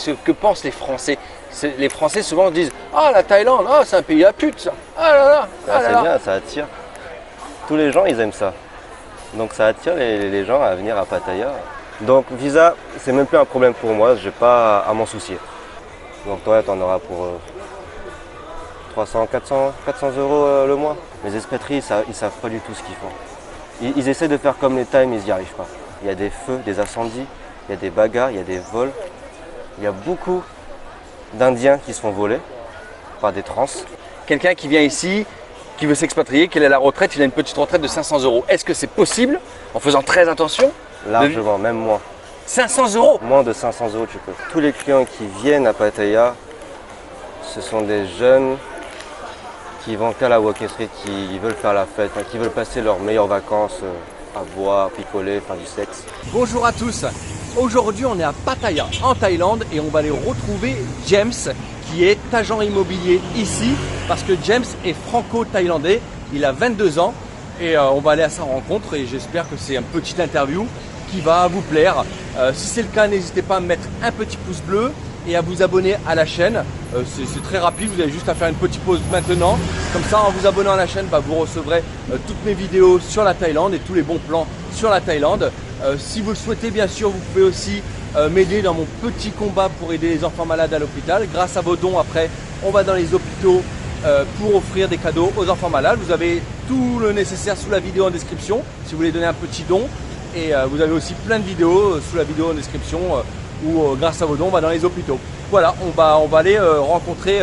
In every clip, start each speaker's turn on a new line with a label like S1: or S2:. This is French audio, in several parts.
S1: ce que pensent les Français. Les Français souvent disent « Ah, la Thaïlande, oh, c'est un pays à pute ça. Ah là là, ah là
S2: C'est
S1: là.
S2: bien, ça attire. Tous les gens, ils aiment ça. Donc ça attire les gens à venir à Pattaya. Donc visa, c'est même plus un problème pour moi, j'ai pas à m'en soucier. Donc toi, tu en auras pour 300, 400 € le mois. Les expatriés, ils savent pas du tout ce qu'ils font. Ils essaient de faire comme les Thaïs, mais ils n'y arrivent pas. Il y a des feux, des incendies, il y a des bagarres, il y a des vols. Il y a beaucoup d'Indiens qui se font voler par des trans.
S1: Quelqu'un qui vient ici, qui veut s'expatrier, qu'il est à la retraite, il a une petite retraite de 500 €. Est-ce que c'est possible en faisant très attention?
S2: Largement, même moins.
S1: 500 €?
S2: Moins de 500 € tu peux. Tous les clients qui viennent à Pattaya, ce sont des jeunes qui vont qu'à la Walking Street, qui veulent faire la fête, qui veulent passer leurs meilleures vacances à boire, picoler, faire du sexe.
S1: Bonjour à tous. Aujourd'hui, on est à Pattaya, en Thaïlande, et on va aller retrouver James, qui est agent immobilier ici, parce que James est franco-thaïlandais, il a 22 ans, et on va aller à sa rencontre, et j'espère que c'est une petite interview qui va vous plaire. Si c'est le cas, n'hésitez pas à mettre un petit pouce bleu et à vous abonner à la chaîne. C'est très rapide, vous avez juste à faire une petite pause maintenant. Comme ça, en vous abonnant à la chaîne, vous recevrez toutes mes vidéos sur la Thaïlande et tous les bons plans sur la Thaïlande. Si vous le souhaitez, bien sûr, vous pouvez aussi m'aider dans mon petit combat pour aider les enfants malades à l'hôpital. Grâce à vos dons, après, on va dans les hôpitaux pour offrir des cadeaux aux enfants malades. Vous avez tout le nécessaire sous la vidéo en description si vous voulez donner un petit don. Et vous avez aussi plein de vidéos sous la vidéo en description où grâce à vos dons, on va dans les hôpitaux. Voilà, on va aller rencontrer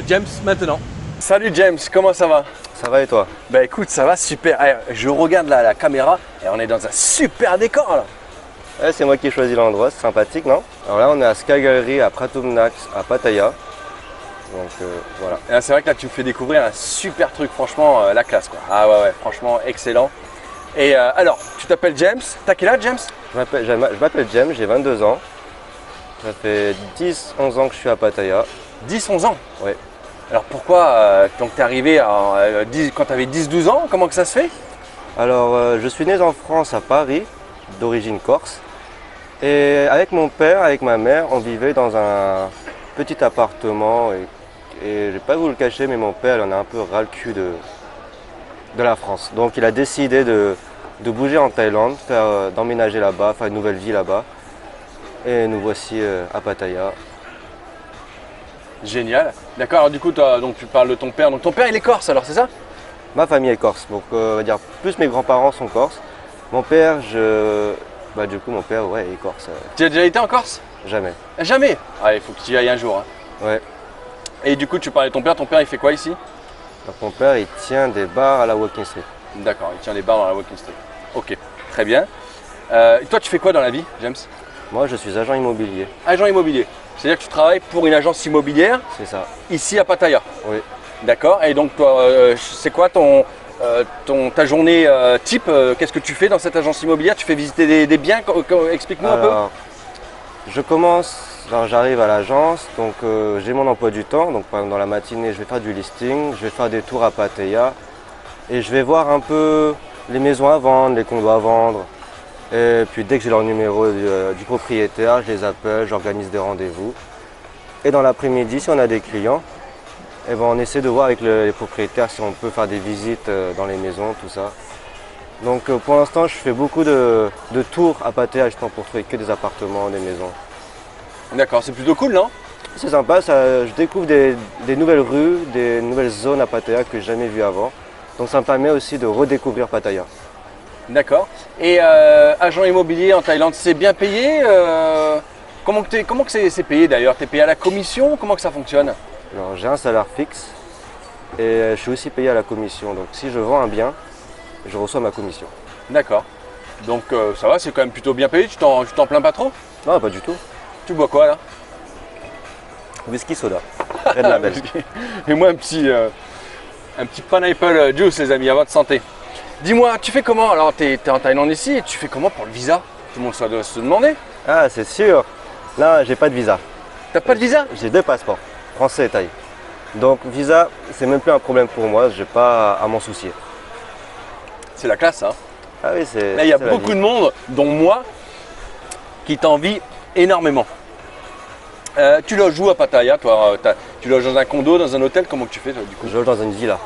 S1: James maintenant. Salut James, comment ça va?
S2: Ça va et toi?
S1: Bah écoute, ça va super. Je regarde la caméra et on est dans un super décor là.
S2: Ouais, c'est moi qui ai choisi l'endroit, c'est sympathique, non? Alors là, on est à Sky Gallery à Pratumnak, à Pattaya. Donc voilà.
S1: C'est vrai que là, tu me fais découvrir un super truc, franchement, la classe quoi. Ah ouais, franchement, excellent. Et alors, tu t'appelles James, t'as quel âge James?
S2: Je m'appelle James, j'ai 22 ans. Ça fait 10-11 ans que je suis à Pattaya.
S1: 10-11 ans?
S2: Oui.
S1: Alors pourquoi, donc tu es arrivé quand tu avais 10-12 ans, comment que ça se fait?
S2: Alors, je suis né en France, à Paris, d'origine corse. Et avec mon père, avec ma mère, on vivait dans un petit appartement. Et je ne vais pas vous le cacher, mais mon père, il en a un peu ras le cul de la France. Donc il a décidé de bouger en Thaïlande, d'emménager là-bas, faire une nouvelle vie là-bas. Et nous voici à Pattaya.
S1: Génial. D'accord, alors du coup, tu parles de ton père. Donc ton père, il est corse alors, c'est ça?
S2: Ma famille est corse, donc on va dire plus mes grands-parents sont corses. Mon père, du coup mon père, ouais, est corse.
S1: Tu as déjà été en Corse?
S2: Jamais.
S1: Jamais? Ah, il faut que tu y ailles un jour. Hein.
S2: Ouais.
S1: Et du coup, tu parlais de ton père, il fait quoi ici?
S2: Donc mon père, il tient des bars à la Walking Street.
S1: D'accord, il tient des bars dans la Walking Street. Ok, très bien. Toi, tu fais quoi dans la vie, James?
S2: Moi, je suis agent immobilier.
S1: Agent immobilier. C'est-à-dire que tu travailles pour une agence immobilière?
S2: C'est ça.
S1: Ici à Pattaya?
S2: Oui.
S1: D'accord. Et donc, toi, c'est quoi ta journée type? Qu'est-ce que tu fais dans cette agence immobilière? Tu fais visiter des biens? Explique-nous un peu.
S2: J'arrive à l'agence, donc j'ai mon emploi du temps. Donc par exemple, dans la matinée, je vais faire du listing, je vais faire des tours à Pattaya et je vais voir un peu les maisons à vendre, les condos à vendre. Et puis dès que j'ai leur numéro du propriétaire, je les appelle, j'organise des rendez-vous. Et dans l'après-midi, si on a des clients, eh ben, on essaie de voir avec les propriétaires si on peut faire des visites dans les maisons, tout ça. Donc pour l'instant, je fais beaucoup de tours à Pattaya justement pour trouver que des appartements, des maisons.
S1: D'accord, c'est plutôt cool, non?
S2: C'est sympa, je découvre des nouvelles rues, des nouvelles zones à Pattaya que j'ai jamais vues avant. Donc ça me permet aussi de redécouvrir Pattaya.
S1: D'accord. Et agent immobilier en Thaïlande, c'est bien payé? Comment que c'est payé d'ailleurs? Tu es payé à la commission? Comment que ça fonctionne?
S2: Alors j'ai un salaire fixe et je suis aussi payé à la commission. Donc si je vends un bien, je reçois ma commission.
S1: D'accord. Donc ça va, c'est quand même plutôt bien payé, tu t'en plains pas trop?
S2: Non, pas du tout.
S1: Tu bois quoi là?
S2: Whisky soda. Red Label.
S1: Et moi un petit pineapple juice les amis, à votre santé. Dis-moi, tu fais comment? Alors tu es en Thaïlande ici et tu fais comment pour le visa? Tout le monde doit se demander.
S2: Ah c'est sûr. Là j'ai pas de visa.
S1: T'as pas de visa?
S2: J'ai 2 passeports, français et thaï. Donc visa, c'est même plus un problème pour moi, j'ai pas à m'en soucier.
S1: C'est la classe hein.
S2: Ah oui,
S1: là il y a beaucoup de monde, dont moi, qui t'envie énormément. Tu loges où à Pattaya, toi? Tu loges dans un condo, dans un hôtel? Comment tu fais, toi, du coup?
S2: Je loge dans une villa.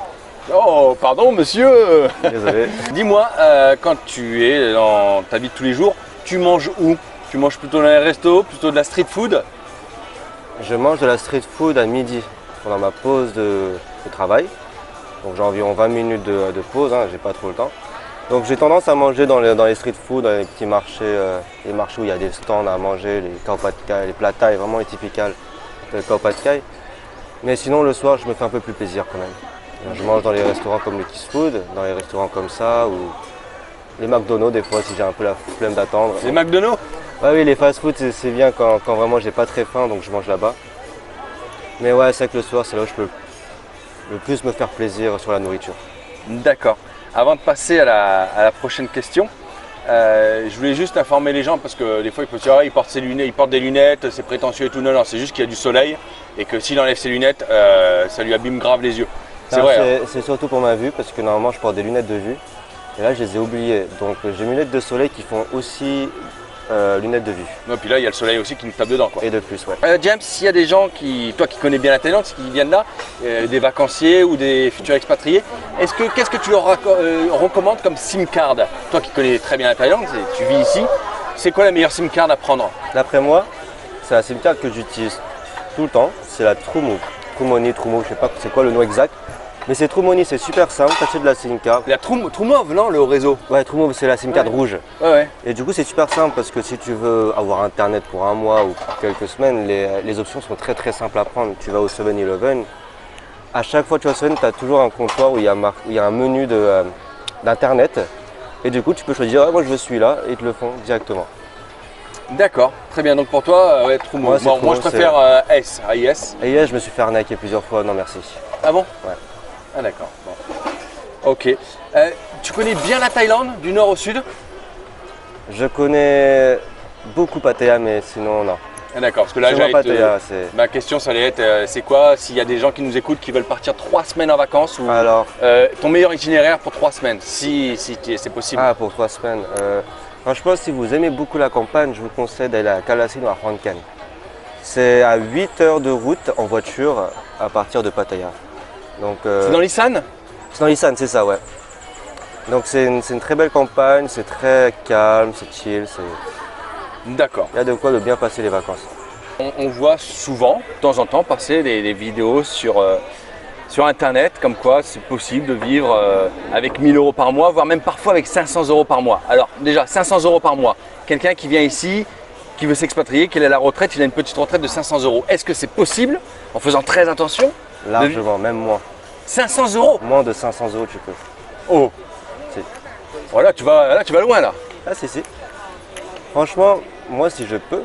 S1: Oh, pardon, monsieur.
S2: Désolé.
S1: Dis-moi, quand tu es dans ta vie de tous les jours, tu manges où? Tu manges plutôt dans les restos, plutôt de la street food?
S2: Je mange de la street food à midi, pendant ma pause de travail. Donc j'ai environ 20 minutes de pause, hein, j'ai pas trop le temps. Donc j'ai tendance à manger dans les street food, dans les petits marchés, les marchés où il y a des stands à manger, les khao pad thai, les plats thaï, vraiment les typicales de khao pad thai. Mais sinon le soir je me fais un peu plus plaisir quand même. Je mange dans les restaurants comme le Kiss Food, dans les restaurants comme ça, ou les McDonald's des fois si j'ai un peu la flemme d'attendre.
S1: Les McDonald's?
S2: Ouais, oui, les fast-food c'est bien quand vraiment j'ai pas très faim, donc je mange là-bas. Mais ouais, c'est vrai que le soir c'est là où je peux le plus me faire plaisir sur la nourriture.
S1: D'accord. Avant de passer à la prochaine question, je voulais juste informer les gens parce que des fois ils peuvent se dire il porte ses lunettes, il porte des lunettes, c'est prétentieux et tout. Non, non, c'est juste qu'il y a du soleil et que s'il enlève ses lunettes, ça lui abîme grave les yeux. C'est vrai. Hein.
S2: C'est surtout pour ma vue parce que normalement je porte des lunettes de vue et là je les ai oubliées. Donc j'ai mes lunettes de soleil qui font aussi lunettes de vue.
S1: Et puis là il y a le soleil aussi qui nous tape dedans, quoi.
S2: Et de plus, ouais.
S1: James, s'il y a des gens toi qui connais bien la Thaïlande, qui viennent là, des vacanciers ou des futurs expatriés, qu'est-ce que tu leur recommandes comme SIM card? Toi qui connais très bien la Thaïlande, tu vis ici, c'est quoi la meilleure SIM card à prendre?
S2: D'après moi, c'est la SIM card que j'utilise tout le temps, c'est la TrueMove. TrueMoney, TrueMove, je sais pas c'est quoi le nom exact. Mais c'est TrueMoney, c'est super simple, tu achètes de la SIM card.
S1: La TrueMove, non, le réseau?
S2: Ouais, TrueMove, c'est la SIM card rouge.
S1: Ouais.
S2: Et du coup, c'est super simple parce que si tu veux avoir internet pour un mois ou pour quelques semaines, les options sont très très simples à prendre. Tu vas au 7-Eleven, à chaque fois que tu vas au 7-Eleven, tu as toujours un comptoir où il y a un menu d'internet. Et du coup, tu peux choisir, moi je veux celui-là, et ils te le font directement. D'accord, très bien. Donc pour toi, TrueMove. Moi je préfère AIS. AIS, je me suis fait arnaquer plusieurs fois, non merci.
S1: Ah bon?
S2: Ouais.
S1: Ah d'accord. Bon. Ok. Tu connais bien la Thaïlande, du nord au sud?
S2: Je connais beaucoup Pattaya, mais sinon non.
S1: Ah d'accord, parce que là ma question ça allait être, c'est quoi s'il y a des gens qui nous écoutent qui veulent partir 3 semaines en vacances ou ton meilleur itinéraire pour 3 semaines, si c'est possible?
S2: Ah, pour 3 semaines. Franchement, si vous aimez beaucoup la campagne, je vous conseille d'aller à Kalasin ou à Huang Can. C'est à 8 heures de route en voiture à partir de Pattaya.
S1: C'est dans l'Isan?
S2: C'est dans l'Isan, c'est ça, ouais. Donc c'est une très belle campagne, c'est très calme, c'est chill.
S1: D'accord.
S2: Il y a de quoi de bien passer les vacances.
S1: On voit souvent, de temps en temps, passer des vidéos sur internet, comme quoi c'est possible de vivre avec 1000 € par mois, voire même parfois avec 500 € par mois. Alors déjà, 500 € par mois, quelqu'un qui vient ici, qui veut s'expatrier, qu'il est à la retraite, il a une petite retraite de 500 €. Est-ce que c'est possible, en faisant très attention?
S2: Largement, même moins.
S1: 500 €?
S2: Moins de 500 € tu peux.
S1: Oh
S2: si.
S1: Voilà, tu vas loin là.
S2: Ah si. Franchement, moi si je peux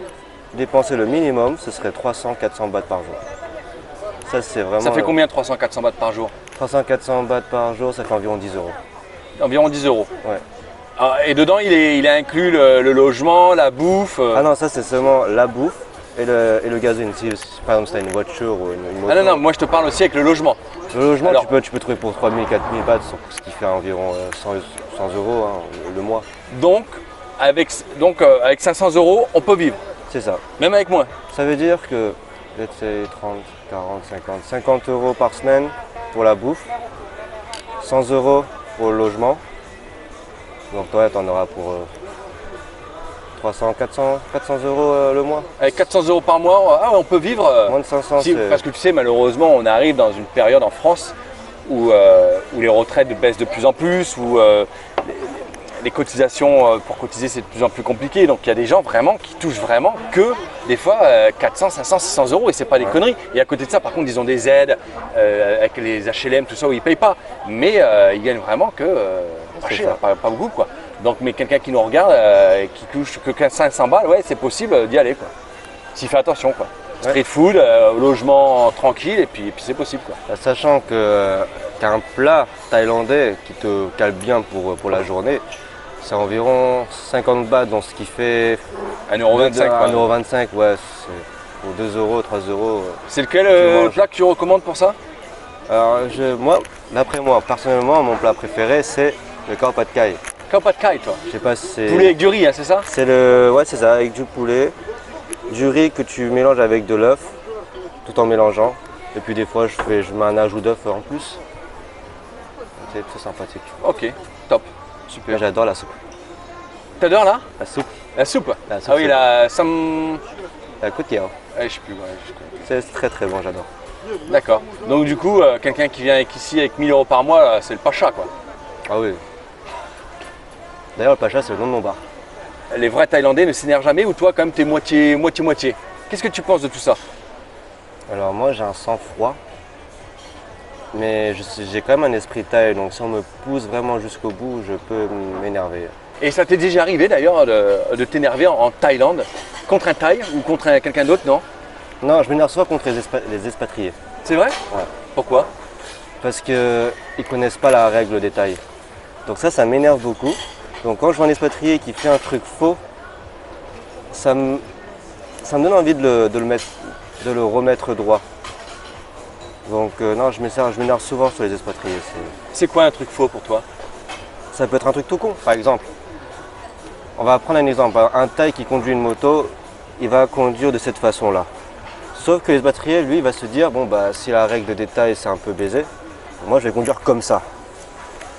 S2: dépenser le minimum, ce serait 300-400 bahts par jour. Ça c'est vraiment...
S1: Ça fait combien 300-400 bahts par jour?
S2: 300-400 bahts par jour, ça fait environ 10 €.
S1: Environ 10 €?
S2: Ouais.
S1: Ah, et dedans il a inclus le logement, la bouffe?
S2: Ah non, ça c'est seulement la bouffe et le gazole. Si par exemple tu as une voiture ou une moto.
S1: Ah non, moi je te parle aussi avec le logement.
S2: Le logement, alors, tu peux trouver pour 3000-4000 bahts, ce qui fait environ 100 € hein, le mois.
S1: Donc avec 500 €, on peut vivre?
S2: C'est ça.
S1: Même avec moins?
S2: Ça veut dire que, let's say 30, 40, 50 € par semaine pour la bouffe, 100 € pour le logement. Donc toi, tu en auras pour 300, 400 € le mois.
S1: Avec 400 € par mois, on peut vivre.
S2: Moins de 500,
S1: parce que tu sais, malheureusement, on arrive dans une période en France où les retraites baissent de plus en plus, où les cotisations pour cotiser c'est de plus en plus compliqué. Donc il y a des gens vraiment qui touchent vraiment que des fois 400, 500, 600 € et c'est pas des conneries. Et à côté de ça, par contre, ils ont des aides avec les HLM, tout ça où ils payent pas. Mais ils gagnent vraiment pas beaucoup quoi. Donc, mais quelqu'un qui nous regarde et qui touche que 500 balles, ouais, c'est possible d'y aller quoi. S'il fait attention quoi. Street food, logement tranquille et puis c'est possible quoi.
S2: Sachant qu'un plat thaïlandais qui te cale bien pour la journée, c'est environ 50 bahts, donc ce qui fait
S1: 1,25 €.
S2: 1,25 €, ouais, c'est pour 2 €, 3 €.
S1: C'est lequel plat que tu recommandes pour ça?
S2: Alors, d'après moi, personnellement, mon plat préféré c'est le khao pad thai.
S1: Khao pad thai, toi?
S2: Je sais pas si c'est...
S1: Poulet avec du riz, hein, c'est ça?
S2: Ouais, c'est ça, avec du poulet. du riz que tu mélanges avec de l'œuf, tout en mélangeant. Et puis des fois, je mets un ajout d'œuf en plus. C'est très sympathique.
S1: Ok, top,
S2: Mais
S1: super.
S2: j'adore la soupe.
S1: T'adores là?
S2: La soupe,
S1: La soupe?
S2: La soupe,
S1: Ah oui,
S2: c'est
S1: la sam...
S2: la côtière.
S1: Je sais plus, ouais, je connais.
S2: C'est très très bon, j'adore.
S1: D'accord. Donc du coup, quelqu'un qui vient ici avec 1000 € par mois, là, c'est le pacha quoi.
S2: Ah oui. D'ailleurs, le pacha, c'est le nom de mon bar.
S1: Les vrais Thaïlandais ne s'énervent jamais ou toi quand même t'es moitié-moitié. Qu'est-ce que tu penses de tout ça?
S2: Alors moi, j'ai un sang-froid. Mais j'ai quand même un esprit thaï, donc si on me pousse vraiment jusqu'au bout, je peux m'énerver.
S1: Et ça t'est déjà arrivé d'ailleurs de t'énerver en Thaïlande contre un Thaï ou contre quelqu'un d'autre, non?
S2: Non, je m'énerve souvent contre les expatriés.
S1: C'est vrai?
S2: Ouais.
S1: Pourquoi?
S2: Parce qu'ils ne connaissent pas la règle des Thaïs. Donc ça m'énerve beaucoup. Donc quand je vois un expatrié qui fait un truc faux, ça me donne envie de le remettre droit. Donc non, je m'énerve souvent sur les expatriés.
S1: C'est quoi un truc faux pour toi?
S2: Ça peut être un truc tout con, par exemple. On va prendre un exemple. Un Thaï qui conduit une moto, il va conduire de cette façon-là. Sauf que l'expatrié, lui, il va se dire, bon bah si la règle de détail c'est un peu baisé, moi je vais conduire comme ça.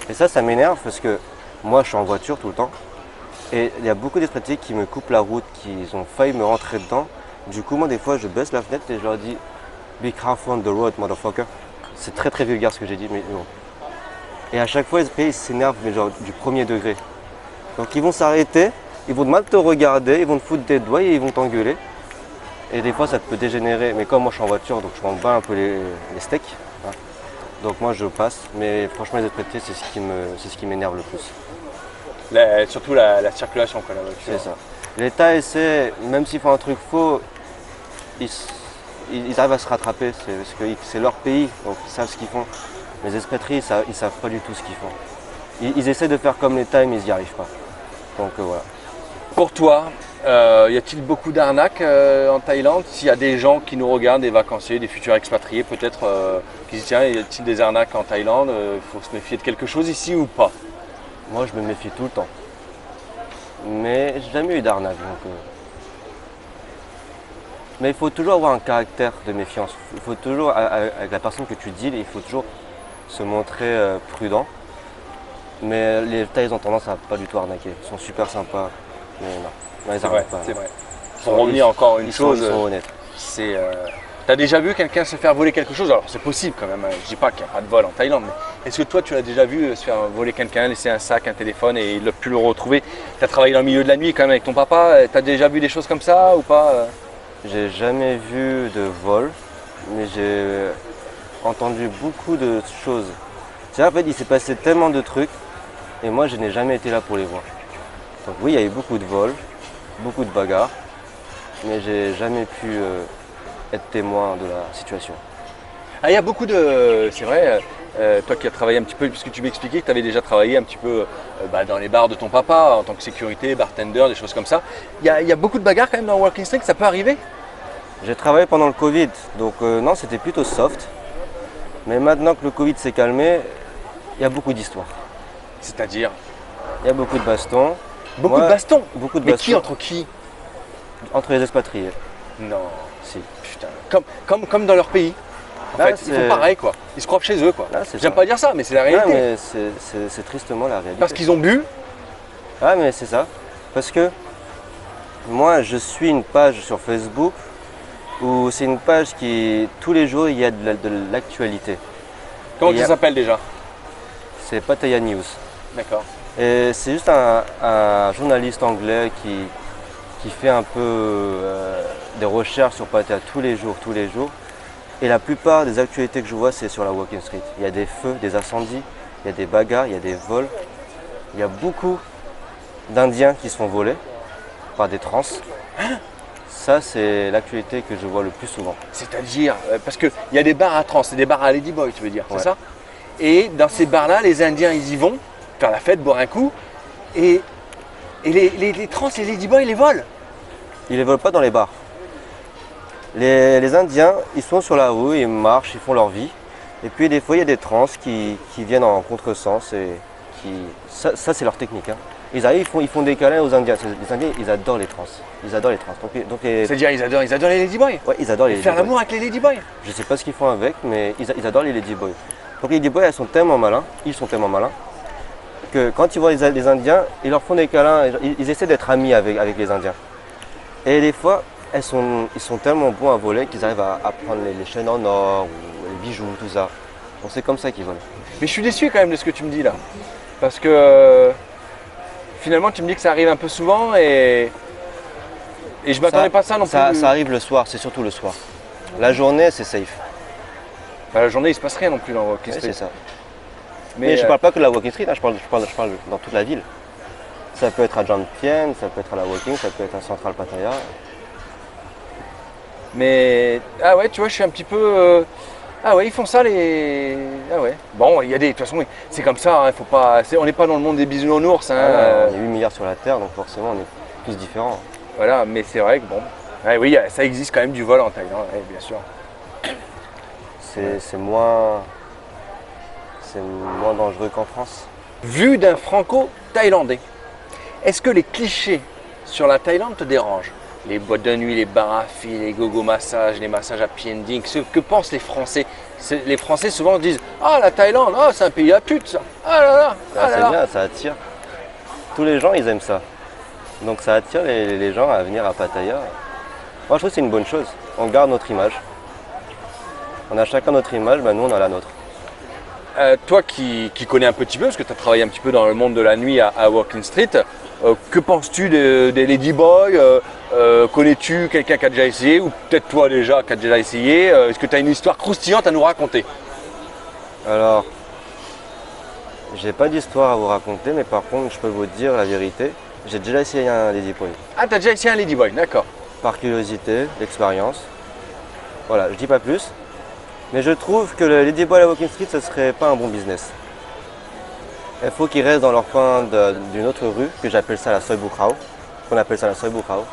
S2: Et ça m'énerve parce que moi je suis en voiture tout le temps. Et il y a beaucoup d'expatriés qui me coupent la route, qui ont failli me rentrer dedans. Du coup, moi des fois je baisse la fenêtre et je leur dis, be careful on the road, motherfucker. C'est très très vulgaire ce que j'ai dit, mais bon. Et à chaque fois, ils s'énervent, mais genre du premier degré. Donc ils vont s'arrêter, ils vont mal te regarder, ils vont te foutre des doigts et ils vont t'engueuler. Et des fois ça peut dégénérer, mais comme moi je suis en voiture, donc je m'en bats un peu les steaks. Hein. Donc moi je passe, mais franchement les expatriés c'est ce qui m'énerve le plus.
S1: Surtout la circulation quoi, la voiture.
S2: C'est ça. Les Thaïs, même s'ils font un truc faux, ils arrivent à se rattraper, c'est parce que c'est leur pays, donc ils savent ce qu'ils font. Les expatriés, ils savent pas du tout ce qu'ils font. Ils essaient de faire comme les Thaïs, mais ils n'y arrivent pas. Donc voilà.
S1: Pour toi, y a-t-il beaucoup d'arnaques en Thaïlande? S'il y a des gens qui nous regardent, des vacanciers, des futurs expatriés peut-être, qui se disent tiens, y a-t-il des arnaques en Thaïlande? Il faut se méfier de quelque chose ici ou pas?
S2: Moi je me méfie tout le temps. Mais j'ai jamais eu d'arnaque. Mais il faut toujours avoir un caractère de méfiance. Il faut toujours, avec la personne que tu deals, il faut toujours se montrer prudent. Mais les Thaïs ont tendance à pas du tout arnaquer. Ils sont super sympas. Mais non, ils
S1: C'est vrai,
S2: arnaquent pas.
S1: c'est vrai. Pour revenir encore une chose,
S2: ils sont honnêtes.
S1: c'est. T'as déjà vu quelqu'un se faire voler quelque chose? Alors c'est possible quand même, hein. Je dis pas qu'il n'y a pas de vol en Thaïlande, mais est-ce que toi tu l'as déjà vu se faire voler quelqu'un, laisser un sac, un téléphone et il n'a plus le retrouver? Tu as travaillé dans le milieu de la nuit quand même avec ton papa, tu as déjà vu des choses comme ça ou pas?
S2: J'ai jamais vu de vol, mais j'ai entendu beaucoup de choses. En fait, il s'est passé tellement de trucs et moi je n'ai jamais été là pour les voir. Donc oui, il y a eu beaucoup de vols, beaucoup de bagarres, mais j'ai jamais pu être témoin de la situation.
S1: Ah, il y a beaucoup de. C'est vrai, toi qui as travaillé un petit peu, puisque tu m'expliquais que tu avais déjà travaillé un petit peu dans les bars de ton papa, en tant que sécurité, bartender, des choses comme ça. Il y a beaucoup de bagarres quand même dans Walking Street, ça peut arriver?
S2: J'ai travaillé pendant le Covid, donc non, c'était plutôt soft. Mais maintenant que le Covid s'est calmé, il y a beaucoup d'histoires.
S1: C'est-à-dire?
S2: Il y a beaucoup de bastons.
S1: Beaucoup de bastons?
S2: Beaucoup de
S1: Mais
S2: bastons.
S1: qui entre qui?
S2: Entre les expatriés.
S1: Non.
S2: Si.
S1: Putain. Comme dans leur pays. En
S2: Là,
S1: fait, ils font pareil quoi. Ils se croient chez eux quoi.
S2: Là, c'est
S1: J'aime
S2: ça.
S1: pas dire ça, mais c'est la
S2: Ouais,
S1: réalité.
S2: mais c'est tristement la réalité.
S1: Parce qu'ils ont bu.
S2: Ah mais c'est ça. Parce que moi je suis une page sur Facebook où c'est une page qui tous les jours il y a de l'actualité.
S1: Comment
S2: Et
S1: ça s'appelle déjà?
S2: C'est Pattaya News.
S1: D'accord.
S2: Et c'est juste un journaliste anglais qui fait un peu des recherches sur Pattaya tous les jours. Et la plupart des actualités que je vois c'est sur la Walking Street. Il y a des feux, des incendies, il y a des bagarres, il y a des vols. Il y a beaucoup d'Indiens qui se font voler par des trans. Ça, c'est l'actualité que je vois le plus souvent.
S1: C'est-à-dire, parce qu'il y a des bars à trans, c'est des bars à Ladyboy, tu veux dire,
S2: Ouais.
S1: c'est ça? Et dans ces bars-là, les Indiens, ils y vont, faire la fête, boire un coup, et les trans, les Ladyboys, ils les volent.
S2: Ils ne les volent pas dans les bars. Les Indiens, ils sont sur la rue, ils marchent, ils font leur vie. Et puis des fois, il y a des trans qui viennent en contresens et ça c'est leur technique. Hein. Ils arrivent, ils font des câlins aux Indiens. Les Indiens, ils adorent les trans. Ils adorent les trans.
S1: C'est-à-dire, ils adorent les ladyboys.
S2: Ouais, ils adorent les
S1: Faire
S2: ladyboys.
S1: l'amour avec les ladyboys.
S2: Je sais pas ce qu'ils font avec, mais ils adorent les ladyboys. Donc les ladyboys, elles sont tellement malins, ils sont tellement malins, que quand ils voient les Indiens, ils leur font des câlins, ils essaient d'être amis avec les Indiens. Et des fois, ils sont tellement bons à voler qu'ils arrivent à prendre les chaînes en or, ou les bijoux, tout ça. Donc c'est comme ça qu'ils volent.
S1: Mais je suis déçu quand même de ce que tu me dis là. Parce que finalement, tu me dis que ça arrive un peu souvent et je m'attendais pas à ça non plus.
S2: Ça arrive le soir, c'est surtout le soir. La journée, c'est safe.
S1: Bah, la journée, il se passe rien non plus dans Walking
S2: Ouais,
S1: Street.
S2: c'est ça.
S1: Mais
S2: Mais je parle pas que de la Walking Street, hein, je parle dans toute la ville. Ça peut être à Jomtien, ça peut être à la Walking, ça peut être à Central Pattaya.
S1: Mais ah ouais, tu vois, je suis un petit peu. Ah ouais, ils font ça les. Ah ouais. Bon, il y a des. De toute façon, c'est comme ça. Hein, faut pas. On n'est pas dans le monde des bisounours. Hein,
S2: On est 8 milliards sur la Terre, donc forcément on est tous différents.
S1: Voilà, mais c'est vrai que bon. Ouais, oui, ça existe quand même du vol en Thaïlande, ouais, bien sûr.
S2: C'est moins dangereux qu'en France.
S1: Vu d'un franco-thaïlandais, est-ce que les clichés sur la Thaïlande te dérangent? Les boîtes de nuit, les bars à filles, les gogo massages, les massages à ending, ce que pensent les Français? Les Français souvent disent « Ah, la Thaïlande, oh, c'est un pays à putes, ça. Ah là là, ah là
S2: C'est
S1: là.
S2: bien, ça attire. Tous les gens, ils aiment ça. Donc ça attire les gens à venir à Pattaya. Moi, je trouve que c'est une bonne chose. On garde notre image. On a chacun notre image, nous, on a la nôtre.
S1: Toi qui connais un petit peu, parce que tu as travaillé un petit peu dans le monde de la nuit à Walking Street, que penses-tu des ladyboys? Connais-tu quelqu'un qui a déjà essayé, ou peut-être toi déjà qui a déjà essayé? Est-ce que tu as une histoire croustillante à nous raconter?
S2: Alors, j'ai pas d'histoire à vous raconter, mais par contre, je peux vous dire la vérité. J'ai déjà essayé un ladyboy.
S1: Ah, tu as déjà essayé un ladyboy, d'accord.
S2: Par curiosité, l'expérience. Voilà, je dis pas plus. Mais je trouve que le ladyboy à la Walking Street, ce serait pas un bon business. Il faut qu'ils restent dans leur coin d'une autre rue, que j'appelle ça la Soi Bukrao. Qu'on appelle ça la Soi Bukrao.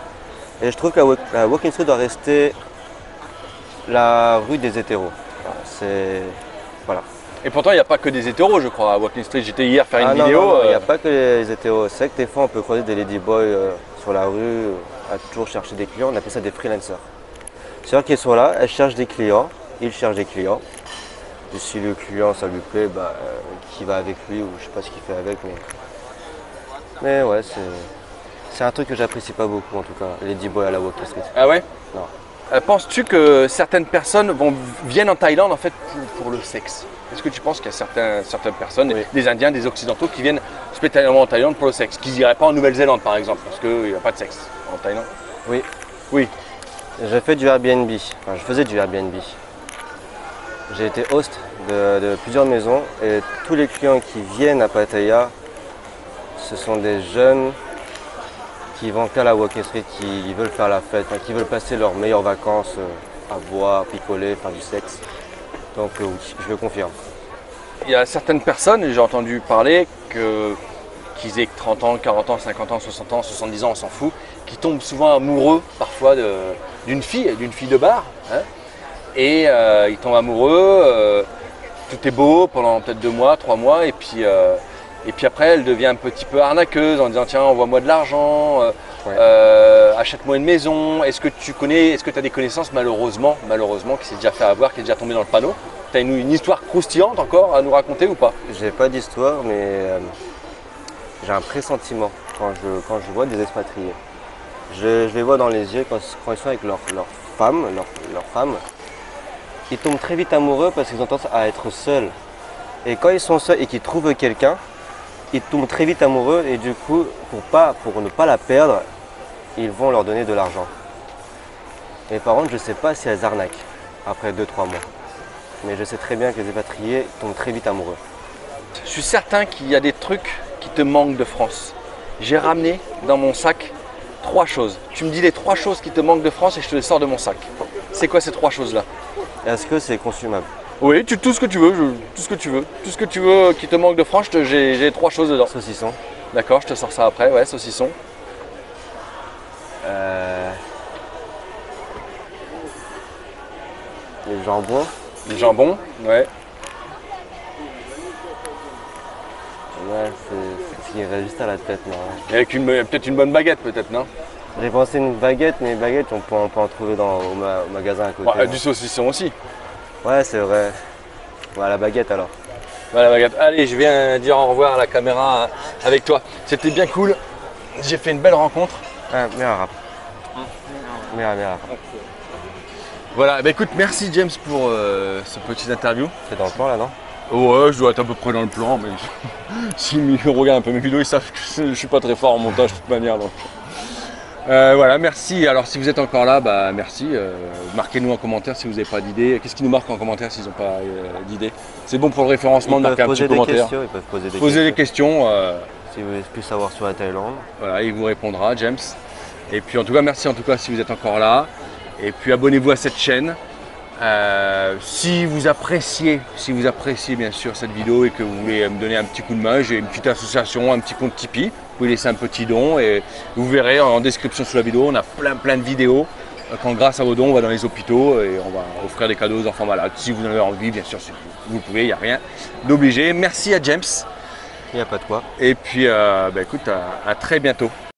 S2: Et je trouve que la Walking Street doit rester la rue des hétéros. Voilà.
S1: Et pourtant, il n'y a pas que des hétéros, je crois, à Walking Street. J'étais hier faire une vidéo.
S2: Non, il n'y a pas que les hétéros. C'est que des fois, on peut croiser des ladyboys sur la rue, à toujours chercher des clients. On appelle ça des freelancers. C'est-à-dire qu'ils sont là, elles cherchent des clients, ils cherchent des clients. Et si le client, ça lui plaît, qui va avec lui, ou je sais pas ce qu'il fait avec. Mais ouais, c'est un truc que j'apprécie pas beaucoup, en tout cas, les ladyboys à la Walking Street.
S1: Ah ouais?
S2: Non.
S1: Penses-tu que certaines personnes viennent en Thaïlande en fait pour le sexe? Est-ce que tu penses qu'il y a certaines personnes,
S2: Oui.
S1: des Indiens, des Occidentaux, qui viennent spécialement en Thaïlande pour le sexe, qui n'iraient pas en Nouvelle-Zélande par exemple, parce qu'il n'y a pas de sexe en Thaïlande?
S2: Oui,
S1: Oui.
S2: j'ai fait du Airbnb, enfin, je faisais du Airbnb. J'ai été host de plusieurs maisons et tous les clients qui viennent à Pattaya, ce sont des jeunes qui vont qu'à la Walking Street, qui veulent faire la fête, qui veulent passer leurs meilleures vacances à boire, picoler, faire du sexe. Donc oui, je le confirme.
S1: Il y a certaines personnes, j'ai entendu parler, qu'ils aient 30 ans, 40 ans, 50 ans, 60 ans, 70 ans, on s'en fout, qui tombent souvent amoureux parfois d'une fille de bar. Hein, et ils tombent amoureux, tout est beau pendant peut-être 2 mois, 3 mois, et puis après elle devient un petit peu arnaqueuse en disant tiens envoie-moi de l'argent, achète-moi une maison. Est-ce que tu as des connaissances malheureusement qui s'est déjà fait avoir, qui est déjà tombé dans le panneau? Tu as une histoire croustillante encore à nous raconter ou pas?
S2: J'ai pas d'histoire, mais j'ai un pressentiment quand je vois des expatriés. Je les vois dans les yeux quand ils sont avec leur femme, ils tombent très vite amoureux parce qu'ils ont tendance à être seuls. Et quand ils sont seuls et qu'ils trouvent quelqu'un, ils tombent très vite amoureux et du coup, pour ne pas la perdre, ils vont leur donner de l'argent. Et par contre, je ne sais pas si elles arnaquent après 2-3 mois. Mais je sais très bien que les expatriés tombent très vite amoureux.
S1: Je suis certain qu'il y a des trucs qui te manquent de France. J'ai ramené dans mon sac 3 choses. Tu me dis les 3 choses qui te manquent de France et je te les sors de mon sac. C'est quoi ces 3 choses-là?
S2: Est-ce que c'est consumable?
S1: Oui, tout ce que tu veux, tout ce que tu veux. Tout ce que tu veux qui te manque de France, j'ai 3 choses dedans.
S2: Saucisson.
S1: D'accord, je te sors ça après, ouais, saucisson.
S2: Le jambon.
S1: Du jambon, ouais.
S2: Ouais, c'est ce qui me reste juste à la tête, non.
S1: Avec peut-être une bonne baguette, peut-être, non?
S2: J'ai pensé une baguette, mais une baguette, on peut en trouver au magasin à côté.
S1: Ouais, du saucisson aussi.
S2: Ouais, c'est vrai. Ouais, la baguette alors.
S1: Voilà, baguette. Allez, je viens dire au revoir à la caméra avec toi. C'était bien cool. J'ai fait une belle rencontre.
S2: Ah, merde. Merde.
S1: Voilà, bah écoute, merci James pour ce petit interview.
S2: C'est dans le plan là, non?
S1: Ouais, je dois être à peu près dans le plan, mais s'ils regardent un peu mes vidéos, ils savent que je suis pas très fort en montage de toute manière. Donc. Voilà, merci. Alors si vous êtes encore là, bah merci. Marquez-nous en commentaire si vous n'avez pas d'idée. Qu'est-ce qui nous marque en commentaire s'ils n'ont pas d'idée? C'est bon pour le référencement de marquer un petit commentaire.
S2: Ils peuvent poser
S1: des questions.
S2: Si vous voulez plus savoir sur la Thaïlande.
S1: Voilà, il vous répondra, James. Et puis en tout cas, merci en tout cas si vous êtes encore là. Et puis abonnez-vous à cette chaîne. Si vous appréciez bien sûr cette vidéo et que vous voulez me donner un petit coup de main, j'ai une petite association, un petit compte Tipeee. Vous pouvez laisser un petit don et vous verrez en description sous la vidéo, on a plein de vidéos. Quand grâce à vos dons, on va dans les hôpitaux et on va offrir des cadeaux aux enfants malades. Si vous en avez envie, bien sûr, vous pouvez, il n'y a rien d'obligé. Merci à James.
S2: Il n'y a pas de quoi.
S1: Et puis, écoute, à très bientôt.